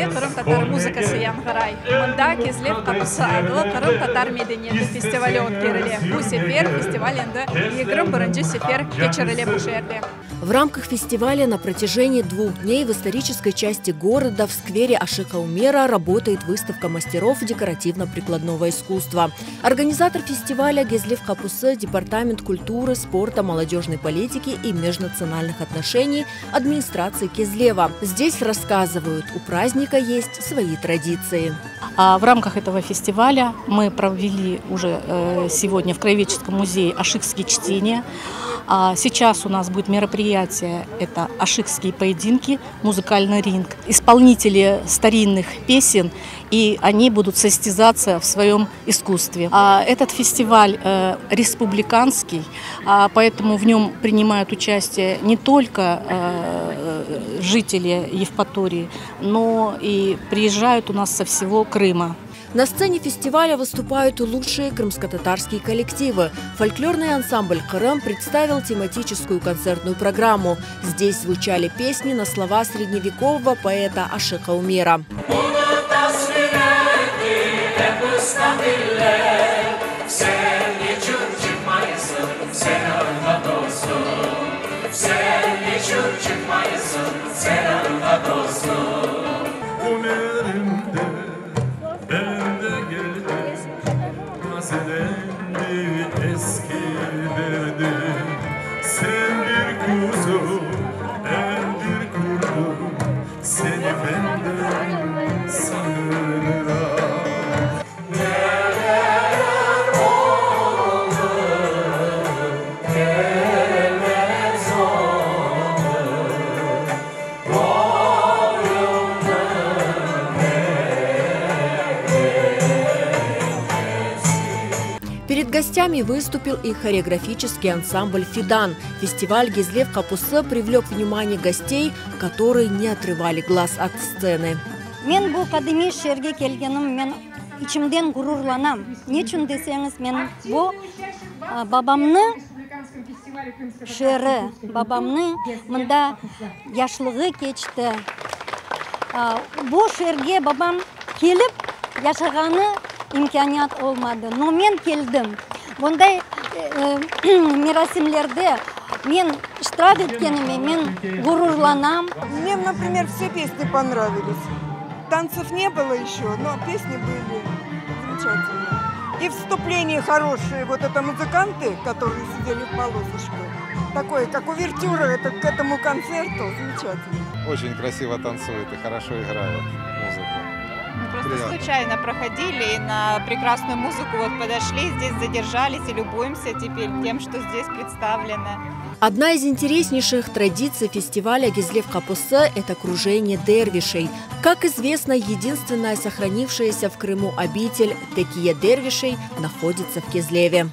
Кезлевде Кырым татар музыкасы яңгырай. Монда Кезлев капысы адылы Кырым татар медениеті фестивалі өткеріле. Бу сефер фестиваль енді 21-ші сефер кечеріле бу жерде. В рамках фестиваля на протяжении 2 дней в исторической части города в сквере Ашика Умера работает выставка мастеров декоративно-прикладного искусства. Организатор фестиваля Кезлев Капусы, Департамент культуры, спорта, молодежной политики и межнациональных отношений администрации Кезлева. Здесь рассказывают, у праздника есть свои традиции. В рамках этого фестиваля мы провели уже сегодня в Краеведческом музее ашикские чтения. Сейчас у нас будет мероприятие, это ашикские поединки, музыкальный ринг. Исполнители старинных песен, и они будут состязаться в своем искусстве. Этот фестиваль республиканский, поэтому в нем принимают участие не только жители Евпатории, но и приезжают у нас со всего Крыма. На сцене фестиваля выступают лучшие крымско-татарские коллективы. Фольклорный ансамбль «Крым» представил тематическую концертную программу. Здесь звучали песни на слова средневекового поэта Ашика Умера. Перед гостями выступил и хореографический ансамбль «Фидан». Фестиваль Кезлев Капусы привлек внимание гостей, которые не отрывали глаз от сцены. Мен бу кадими шерге келгеним, мен ичимден гурурланам. Нечун десеңиз, мен бу бабамны шері, бабамны мында яшлыгы кечти. Бу шерге бабам келип яшаганы имканият olmadı. Но мен келдим. Bunday мерасимлерде мен штраф еткениме мен гурурланам. Мне, например, все песни понравились. Танцев не было еще, но песни были замечательные. И вступления хорошие. Вот это музыканты, которые сидели в полосочку. Такое, как увертюра это к этому концерту. Замечательно. Очень красиво танцуют и хорошо играют музыку. Мы просто случайно проходили и на прекрасную музыку вот подошли, здесь задержались и любуемся теперь тем, что здесь представлено. Одна из интереснейших традиций фестиваля Кезлев Капусы – это кружение дервишей. Как известно, единственная сохранившаяся в Крыму обитель Текия дервишей находится в Кезлеве.